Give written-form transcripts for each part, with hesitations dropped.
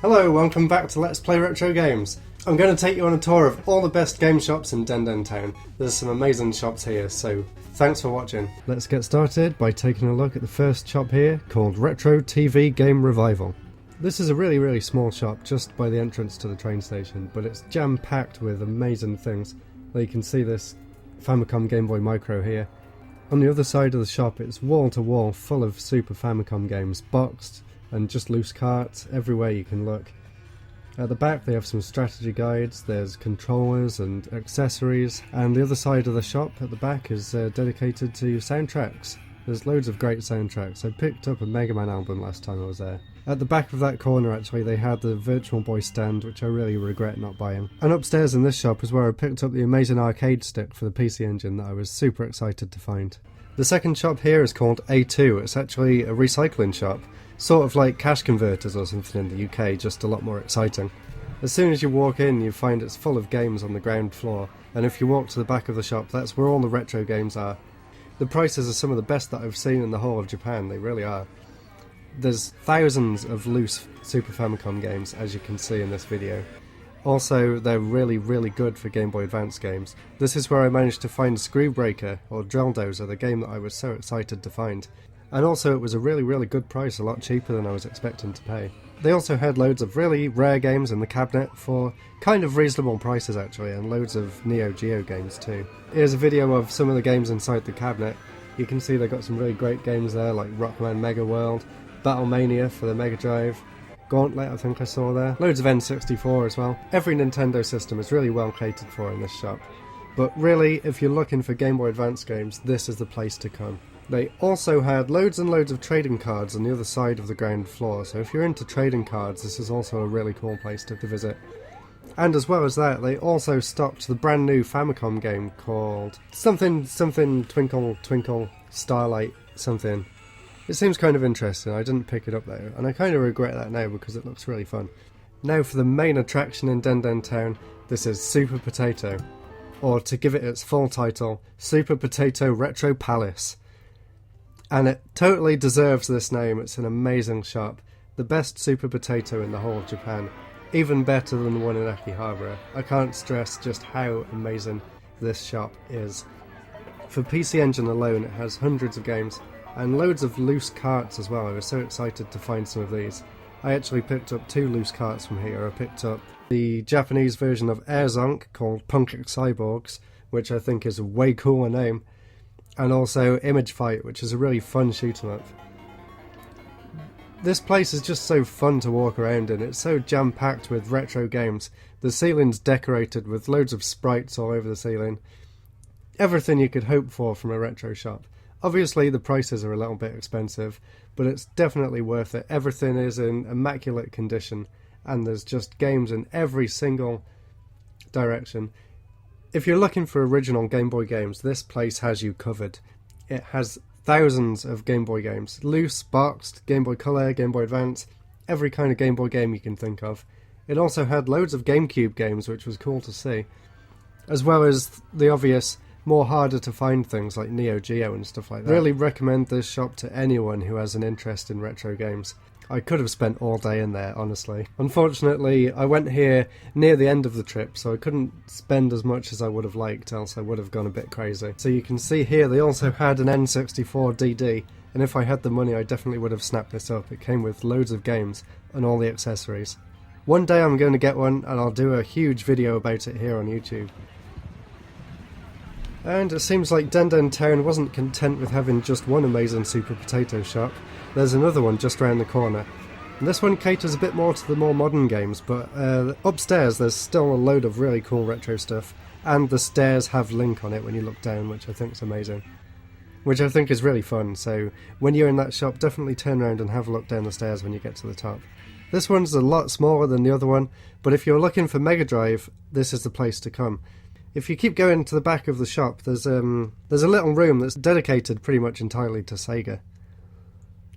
Hello, welcome back to Let's Play Retro Games. I'm going to take you on a tour of all the best game shops in Tanteidan Town. There's some amazing shops here, so thanks for watching. Let's get started by taking a look at the first shop here, called Retro TV Game Revival. This is a really small shop just by the entrance to the train station, but it's jam-packed with amazing things. Well, you can see this Famicom Game Boy Micro here. On the other side of the shop it's wall to wall full of Super Famicom games, boxed and just loose carts everywhere you can look. At the back they have some strategy guides, there's controllers and accessories, and the other side of the shop at the back is dedicated to soundtracks. There's loads of great soundtracks. I picked up a Mega Man album last time I was there. At the back of that corner actually they had the Virtual Boy stand, which I really regret not buying. And upstairs in this shop is where I picked up the amazing arcade stick for the PC Engine that I was super excited to find. The second shop here is called A2. It's actually a recycling shop. Sort of like Cash Converters or something in the UK, just a lot more exciting. As soon as you walk in you find it's full of games on the ground floor, and if you walk to the back of the shop that's where all the retro games are. The prices are some of the best that I've seen in the whole of Japan, they really are. There's thousands of loose Super Famicom games, as you can see in this video. Also, they're really good for Game Boy Advance games. This is where I managed to find Screwbreaker, or Drill Dozer, the game that I was so excited to find. And also it was a really good price, a lot cheaper than I was expecting to pay. They also had loads of really rare games in the cabinet for kind of reasonable prices actually, and loads of Neo Geo games too. Here's a video of some of the games inside the cabinet. You can see they've got some really great games there, like Rockman Mega World, Battlemania for the Mega Drive, Gauntlet I think I saw there, loads of N64 as well. Every Nintendo system is really well catered for in this shop. But really, if you're looking for Game Boy Advance games, this is the place to come. They also had loads and loads of trading cards on the other side of the ground floor, so if you're into trading cards this is also a really cool place to visit. And as well as that, they also stocked the brand new Famicom game called something Twinkle Twinkle Starlight something. It seems kind of interesting. I didn't pick it up though, and I kind of regret that now because it looks really fun. Now for the main attraction in Tanteidan Town, this is Super Potato, or to give it its full title, Super Potato Retro Palace. And it totally deserves this name. It's an amazing shop. The best Super Potato in the whole of Japan. Even better than the one in Akihabara. I can't stress just how amazing this shop is. For PC Engine alone it has hundreds of games and loads of loose carts as well. I was so excited to find some of these. I actually picked up 2 loose carts from here. I picked up the Japanese version of Airzonk called Punk Cyborgs, which I think is a way cooler name. And also Image Fight, which is a really fun shoot 'em up. This place is just so fun to walk around in. It's so jam-packed with retro games. The ceiling's decorated with loads of sprites all over the ceiling. Everything you could hope for from a retro shop. Obviously the prices are a little bit expensive, but it's definitely worth it. Everything is in immaculate condition, and there's just games in every single direction. If you're looking for original Game Boy games, this place has you covered. It has thousands of Game Boy games. Loose, boxed, Game Boy Color, Game Boy Advance, every kind of Game Boy game you can think of. It also had loads of GameCube games, which was cool to see. As well as the obvious, more harder to find things like Neo Geo and stuff like that. Really recommend this shop to anyone who has an interest in retro games. I could have spent all day in there, honestly. Unfortunately, I went here near the end of the trip, so I couldn't spend as much as I would have liked, else I would have gone a bit crazy. So you can see here they also had an N64 DD, and if I had the money I definitely would have snapped this up. It came with loads of games and all the accessories. One day I'm going to get one, and I'll do a huge video about it here on YouTube. And it seems like Tanteidan Town wasn't content with having just one amazing Super Potato shop. There's another one just round the corner. And this one caters a bit more to the more modern games, but upstairs there's still a load of really cool retro stuff, and the stairs have Link on it when you look down, which I think is amazing. Which I think is really fun, so when you're in that shop definitely turn around and have a look down the stairs when you get to the top. This one's a lot smaller than the other one, but if you're looking for Mega Drive, this is the place to come. If you keep going to the back of the shop, there's a little room that's dedicated pretty much entirely to Sega.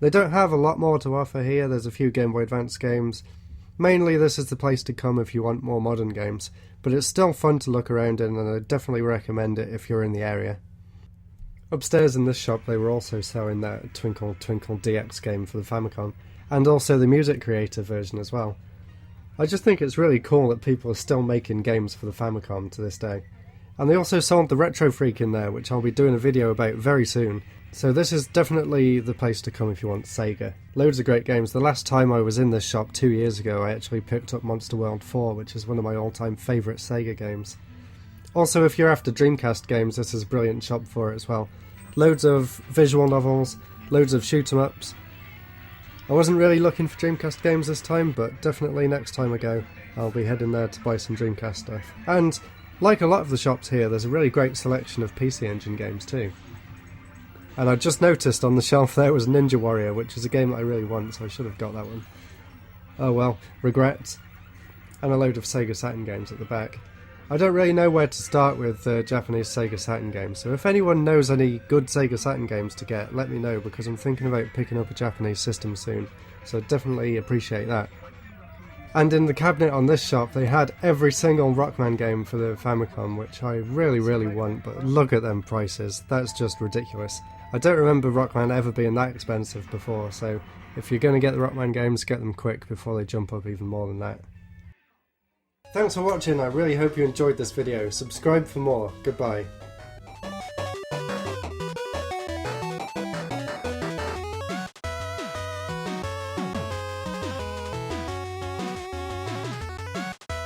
They don't have a lot more to offer here. There's a few Game Boy Advance games. Mainly this is the place to come if you want more modern games, but it's still fun to look around in, and I definitely recommend it if you're in the area. Upstairs in this shop they were also selling that Twinkle Twinkle DX game for the Famicom, and also the Music Creator version as well. I just think it's really cool that people are still making games for the Famicom to this day. And they also sold the Retro Freak in there, which I'll be doing a video about very soon. So this is definitely the place to come if you want Sega. Loads of great games. The last time I was in this shop 2 years ago, I actually picked up Monster World 4, which is one of my all-time favourite Sega games. Also, if you're after Dreamcast games, this is a brilliant shop for it as well. Loads of visual novels, loads of shoot-em-ups. I wasn't really looking for Dreamcast games this time, but definitely next time I go, I'll be heading there to buy some Dreamcast stuff. And like a lot of the shops here, there's a really great selection of PC Engine games too. And I just noticed on the shelf there was Ninja Warrior, which is a game that I really want, so I should have got that one. Oh well, regrets. And a load of Sega Saturn games at the back. I don't really know where to start with Japanese Sega Saturn games, so if anyone knows any good Sega Saturn games to get, let me know, because I'm thinking about picking up a Japanese system soon, so I'd definitely appreciate that. And in the cabinet on this shop, they had every single Rockman game for the Famicom, which I really want, but look at them prices, that's just ridiculous. I don't remember Rockman ever being that expensive before, so if you're going to get the Rockman games, get them quick before they jump up even more than that. Thanks for watching, I really hope you enjoyed this video. Subscribe for more. Goodbye.